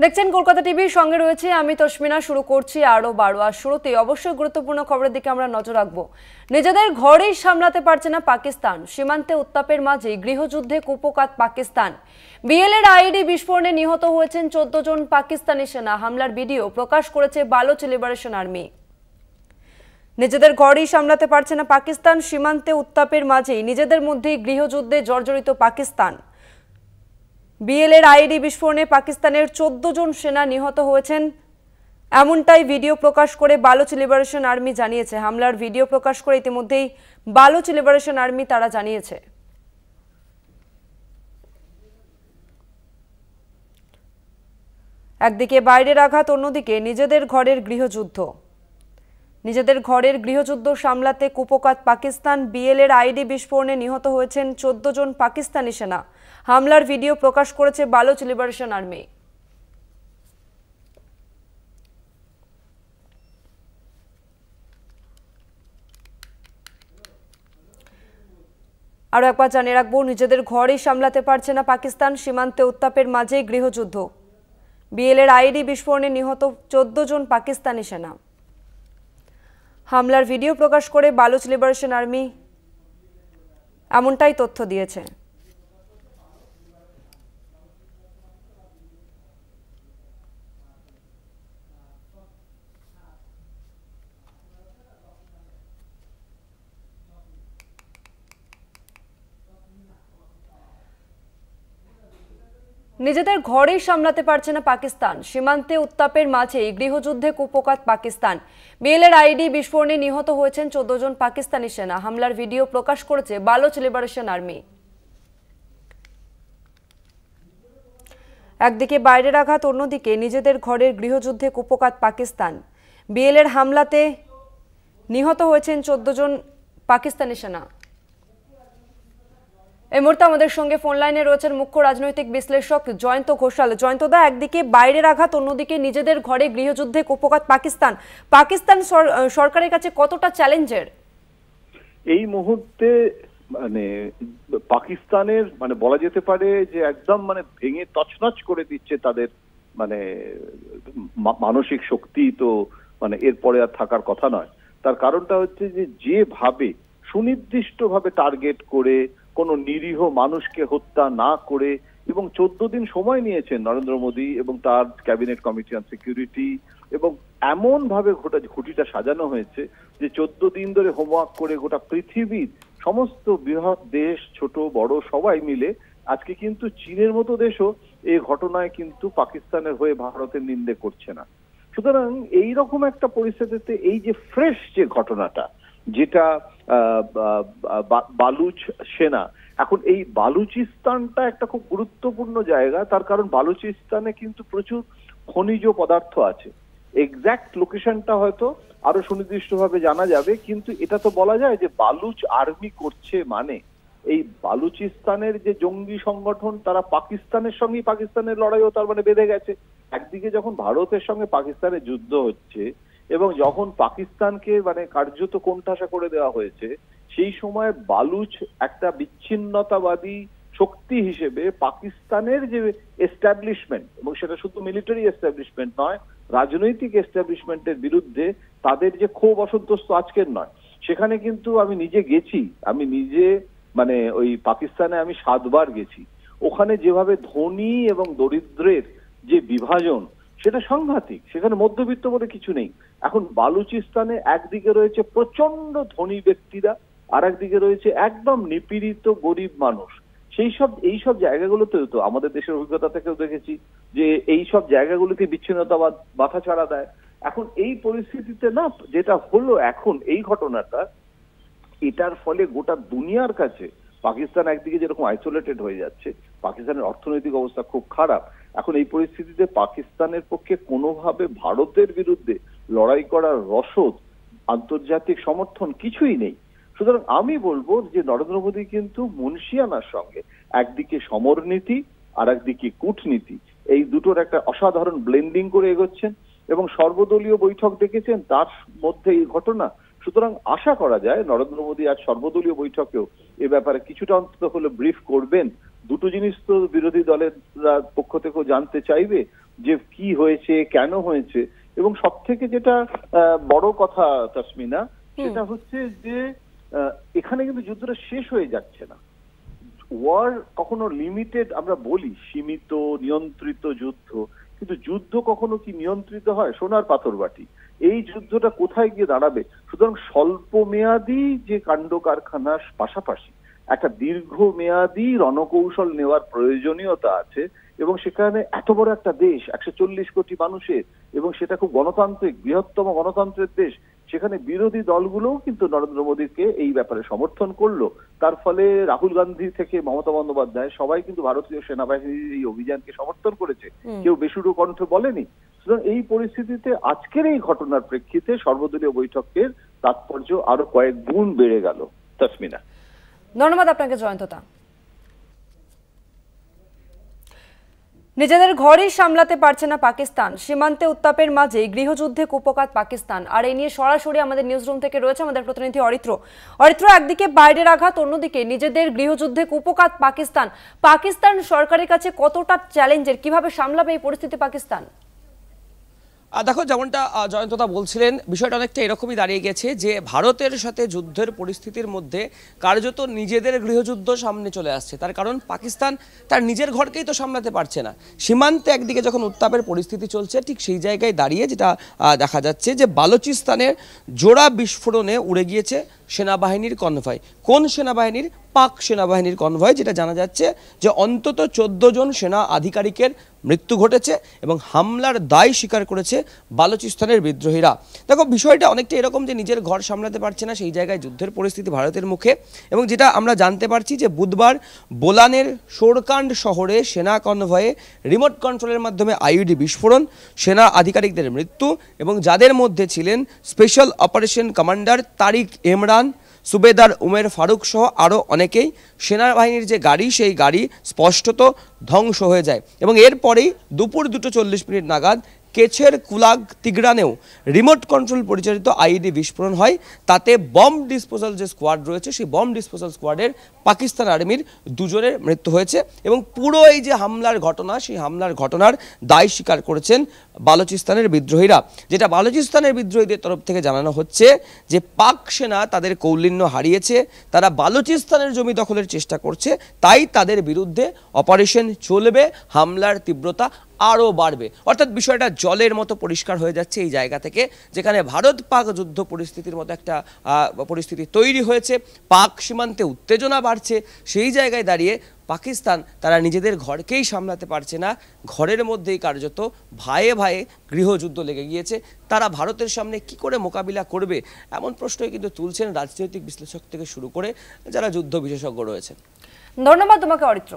দেখছেন কলকাতা টিভির সঙ্গে রয়েছে আমি তসমিনা। শুরু করছি আরো 12। আর শুরুতেই অবশ্যই গুরুত্বপূর্ণ খবরের দিকে আমরা নজর রাখবো। নিজেদের ঘরেই সামলাতে পারছে না পাকিস্তান, সীমান্তে উত্তাপের মাঝে গৃহযুদ্ধে কুপোকাত পাকিস্তান। বিএলএর আইডি বিস্ফোরণে নিহত হয়েছেন 14 জন পাকিস্তানি সেনা। হামলার ভিডিও প্রকাশ করেছে বালুচ লিবারেশন আর্মি। নিজেদের ঘরেই সামলাতে পারছে না পাকিস্তান, সীমান্তে উত্তাপের মাঝেই নিজেদের মধ্যেই গৃহযুদ্ধে জর্জরিত পাকিস্তান। বিএলএর আইডি বিস্ফোরণে পাকিস্তানের 14 জন সেনা নিহত হয়েছেন, এমনটাই ভিডিও প্রকাশ করে বালুচ লিবারেশন আর্মি জানিয়েছে। হামলার ভিডিও প্রকাশ করে ইতিমধ্যেই বালুচ লিবারেশন আর্মি তারা জানিয়েছে। একদিকে বাইরের আঘাত, অন্যদিকে নিজেদের ঘরের গৃহযুদ্ধ। নিজেদের ঘরের গৃহযুদ্ধ সামলাতে কুপোকাত পাকিস্তান। বিএলএর আইডি বিস্ফোরণে নিহত হয়েছেন 14 জন পাকিস্তানি সেনা। হামলার ভিডিও প্রকাশ করেছে বালুচ লিবারেশন আর্মি। আরো একবার জানিয়ে রাখবো, নিজেদের ঘরেই সামলাতে পারছে না পাকিস্তান, সীমান্তে উত্তাপের মাঝেই গৃহযুদ্ধ। বিএলএর আইডি বিস্ফোরণে নিহত 14 জন পাকিস্তানি সেনা। হামলার ভিডিও প্রকাশ করে বালুচ লিবারেশন আর্মি এমনটাই তথ্য দিয়েছে। নিজেদের ঘরেই সামলাতে পারছে না পাকিস্তান, সীমান্তে উত্তাপের মাঝেই গৃহযুদ্ধে কুপোকাত পাকিস্তান। বিএলএর আইডি বিস্ফোরণে নিহত হয়েছেন 14 জন পাকিস্তানি সেনা। হামলার ভিডিও প্রকাশ করেছে বালুচ লিবারেশন আর্মি। একদিকে বাইরের আঘাত, অন্যদিকে নিজেদের ঘরের গৃহযুদ্ধে কুপোকাত পাকিস্তান। বিএলএর হামলাতে নিহত হয়েছেন 14 জন পাকিস্তানি সেনা। এই মুহূর্তে আমাদের সঙ্গে ফোন লাইনে রয়েছেন মুখ্য রাজনৈতিক বিশ্লেষক জয়ন্ত ঘোষাল। জয়ন্তদা, একদিকে বাইরের আঘাত, অন্যদিকে নিজেদের ঘরে গৃহযুদ্ধে কুপোকাত পাকিস্তান। পাকিস্তান সরকারের কাছে কতটা চ্যালেঞ্জের এই মুহূর্তে? মানে পাকিস্তানের বলা যেতে পারে যে একদম ভেঙে তছনছ করে দিচ্ছে তাদের মানসিক শক্তি। তো এরপরে আর থাকার কথা নয়। তার কারণটা হচ্ছে যে যেভাবে সুনির্দিষ্টভাবে টার্গেট করে কোনো নিরীহ মানুষকে হত্যা না করে, এবং 14 দিন সময় নিয়েছেন নরেন্দ্র মোদী এবং তার ক্যাবিনেট কমিটি অন সিকিউরিটি, এবং এমন ভাবে ঘটিটা সাজানো হয়েছে যে 14 দিন ধরে হোমওয়ার্ক করে গোটা পৃথিবীর সমস্ত বৃহৎ দেশ, ছোট বড় সবাই মিলে আজকে কিন্তু চীনের মতো দেশও এই ঘটনায় কিন্তু পাকিস্তানের হয়ে ভারতের নিন্দে করছে না। সুতরাং এইরকম একটা পরিস্থিতিতে এই যে ফ্রেশ যে ঘটনাটা, যেটা বালুচ সেনা, এখন এই বালুচিস্তানটা একটা খুব গুরুত্বপূর্ণ জায়গা। তার কারণ বালুচিস্তানে কিন্তু প্রচুর খনিজ পদার্থ আছে। এক্সাক্ট লোকেশনটা হয়তো আরো সুনির্দিষ্টভাবে জানা যাবে, কিন্তু এটা তো বলা যায় যে বালুচ আর্মি করছে, এই বালুচিস্তানের যে জঙ্গি সংগঠন, তারা পাকিস্তানের সঙ্গে পাকিস্তানের লড়াইও তার বেঁধে গেছে। একদিকে যখন ভারতের সঙ্গে পাকিস্তানের যুদ্ধ হচ্ছে এবং যখন পাকিস্তানকে কার্যত কোণঠাসা করে দেওয়া হয়েছে, সেই সময় বালুচ একটা বিচ্ছিন্নতাবাদী শক্তি হিসেবে পাকিস্তানের যে এস্টাবলিশমেন্ট, এবং সেটা শুধু মিলিটারি এস্টাবলিশমেন্ট নয়, রাজনৈতিক এস্টাবলিশমেন্টের বিরুদ্ধে তাদের যে ক্ষোভ অসন্তোষ আজকের নয়। সেখানে কিন্তু আমি নিজে গেছি, আমি নিজে ওই পাকিস্তানে আমি 7 বার গেছি। ওখানে যেভাবে ধনী এবং দরিদ্রের যে বিভাজন, সেটা সাংঘাতিক। সেখানে মধ্যবিত্ত বলে কিছু নেই। এখন বালুচিস্তানে একদিকে রয়েছে প্রচন্ড ধনী ব্যক্তিরা, আর একদিকে রয়েছে একদম নিপীড়িত গরিব মানুষ। এইসব জায়গাগুলোতেও তো আমাদের দেশের অভিজ্ঞতা থেকেও দেখেছি যে এইসব জায়গাগুলোতে বিচ্ছিন্নতাবাদ মাথা ছাড়া দেয়। এখন এই পরিস্থিতিতে না, যেটা হলো এখন এই ঘটনাটা, এটার ফলে গোটা দুনিয়ার কাছে পাকিস্তান একদিকে যেরকম আইসোলেটেড হয়ে যাচ্ছে, পাকিস্তানের অর্থনৈতিক অবস্থা খুব খারাপ। এখন এই পরিস্থিতিতে পাকিস্তানের পক্ষে কোনোভাবে ভারতের বিরুদ্ধে লড়াই করার রসদ, আন্তর্জাতিক সমর্থন কিছুই নেই। সুতরাং আমি বলবো যে নরেন্দ্র মোদী কিন্তু মুন্সিয়ানার সঙ্গে একদিকে সমরনীতি আর একদিকে কূটনীতি, এই দুটোর একটা অসাধারণ ব্লেন্ডিং করে এগোচ্ছেন, এবং সর্বদলীয় বৈঠক ডেকেছেন তার মধ্যে এই ঘটনা। সুতরাং আশা করা যায় নরেন্দ্র মোদী আজ সর্বদলীয় বৈঠকেও এ ব্যাপারে কিছুটা অন্তত হলে ব্রিফ করবেন দুটো জিনিস তো বিরোধী দলের পক্ষ থেকেও জানতে চাইবে, যে কি হয়েছে, কেন হয়েছে। এবং সব থেকে যেটা বড় কথা তাসমিনা, সেটা হচ্ছে যে এখানে কিন্তু যুদ্ধটা শেষ হয়ে যাচ্ছে না। ওয়ার কখনো লিমিটেড, আমরা বলি সীমিত নিয়ন্ত্রিত যুদ্ধ, কিন্তু যুদ্ধ কখনো কি নিয়ন্ত্রিত হয়? সোনার পাথর বাটি। এই যুদ্ধটা কোথায় গিয়ে দাঁড়াবে? সুতরাং স্বল্প মেয়াদী যে কাণ্ড কারখানার পাশাপাশি একটা দীর্ঘমেয়াদী রণকৌশল নেওয়ার প্রয়োজনীয়তা আছে। এবং সেখানে এত বড় একটা দেশ, 140 কোটি মানুষের, এবং সেটা খুব গণতান্ত্রিক, বৃহত্তম গণতন্ত্রের দেশ, সেখানে বিরোধী দলগুলোও কিন্তু নরেন্দ্র মোদীকে এই ব্যাপারে সমর্থন করলো। তার ফলে রাহুল গান্ধী থেকে মমতা বন্দ্যোপাধ্যায় সবাই কিন্তু ভারতীয় সেনাবাহিনীর এই অভিযানকে সমর্থন করেছে, কেউ বেসুরো কণ্ঠে বলেনি। সুতরাং এই পরিস্থিতিতে আজকের এই ঘটনার প্রেক্ষিতে সর্বদলীয় বৈঠকের তাৎপর্য আরো কয়েক গুণ বেড়ে গেল। তাসমিনা, ধন্যবাদ আপনাকে জয়ন্তদা। নিজেদের ঘরেই সামলাতে পারছে না পাকিস্তান, সীমান্তে উত্তাপের মাঝে গৃহযুদ্ধে কুপকাত পাকিস্তান। আর এই নিয়ে সরাসরি আমাদের নিউজ রুম থেকে রয়েছে আমাদের প্রতিনিধি অরিত্র। একদিকে বাইরের আঘাত, অন্যদিকে নিজেদের গৃহযুদ্ধে কুপকাত পাকিস্তান। পাকিস্তান সরকারের কাছে কতটা চ্যালেঞ্জের, কিভাবে সামলাবে এই পরিস্থিতি পাকিস্তান? দেখো, যেমনটা জয়ন্তদা বলছিলেন, বিষয়টা অনেকটা এরকমই দাঁড়িয়ে গেছে যে ভারতের সাথে যুদ্ধের পরিস্থিতির মধ্যে কার্যত নিজেদের গৃহযুদ্ধ সামনে চলে আসছে। তার কারণ পাকিস্তান তার নিজের ঘরকেই তো সামলাতে পারছে না। সীমান্তে একদিকে যখন উত্তাপের পরিস্থিতি চলছে, ঠিক সেই জায়গায় দাঁড়িয়ে যেটা দেখা যাচ্ছে যে বালুচিস্তানের জোড়া বিস্ফোরণে উড়ে গিয়েছে সেনাবাহিনীর কনভয়। কোন সেনাবাহিনীর? পাক সেনাবাহিনীর কনভয়। যেটা জানা যাচ্ছে যে অন্তত 14 জন সেনা আধিকারিকের মৃত্যু ঘটেছে এবং হামলার দায় স্বীকার করেছে বালুচিস্তানের বিদ্রোহীরা। দেখো, বিষয়টা অনেকটা এরকম যে নিজের ঘর সামলাতে পারছে না, সেই জায়গায় যুদ্ধের পরিস্থিতি ভারতের মুখে। এবং যেটা আমরা জানতে পারছি যে বুধবার বোলানের শোরকান্ড শহরে সেনা কনভয়ে রিমোট কন্ট্রোলের মাধ্যমে আইইডি বিস্ফোরণ, সেনা আধিকারিকদের মৃত্যু, এবং যাদের মধ্যে ছিলেন স্পেশাল অপারেশন কমান্ডার তারিক ইমরান, সুবেদার উমের ফারুক সহ আরও অনেকেই। সেনাবাহিনীর যে গাড়ি, সেই গাড়ি স্পষ্টত ধ্বংস হয়ে যায়। এবং এরপরেই দুপুর 2:40 নাগাদ কেছের কুলাগ তিগরানেও রিমোট কন্ট্রোল পরিচালিত আইইডি বিস্ফোরণ হয়। তাতে বম্ব ডিসপোজাল যে স্কোয়াড রয়েছে, সেই বম্ব ডিসপোজাল স্কোয়াডের পাকিস্তান আর্মির 2 জনের মৃত্যু হয়েছে। এবং পুরো এই যে হামলার ঘটনা, সেই হামলার ঘটনার দায় স্বীকার করেছেন বালুচিস্তানের বিদ্রোহীরা। যেটা বালুচিস্তানের বিদ্রোহীদের তরফ থেকে জানানো হচ্ছে যে পাক সেনা তাদের কৌলিন্য হারিয়েছে, তারা বালুচিস্তানের জমি দখলের চেষ্টা করছে, তাই তাদের বিরুদ্ধে অপারেশন চলবে, হামলার তীব্রতা আরও বাড়বে। অর্থাৎ বিষয়টা জলের মতো পরিষ্কার হয়ে যাচ্ছে এই জায়গা থেকে, যেখানে ভারত পাক যুদ্ধ পরিস্থিতির মতো একটা পরিস্থিতি তৈরি হয়েছে, পাক সীমান্তে উত্তেজনা বাড়ছে। সেই জায়গায় দাঁড়িয়ে পাকিস্তান তারা নিজেদের ঘরকেই সামলাতে পারছে না, ঘরের মধ্যেই কার্যত ভাইয়ে ভাইয়ে গৃহযুদ্ধ লেগে গিয়েছে। তারা ভারতের সামনে কি করে মোকাবিলা করবে, এমন প্রশ্নই কিন্তু তুলছেন রাজনৈতিক বিশ্লেষক থেকে শুরু করে যারা যুদ্ধ বিশেষজ্ঞ রয়েছেন। ধন্যবাদ তোমাকে অরিত্র।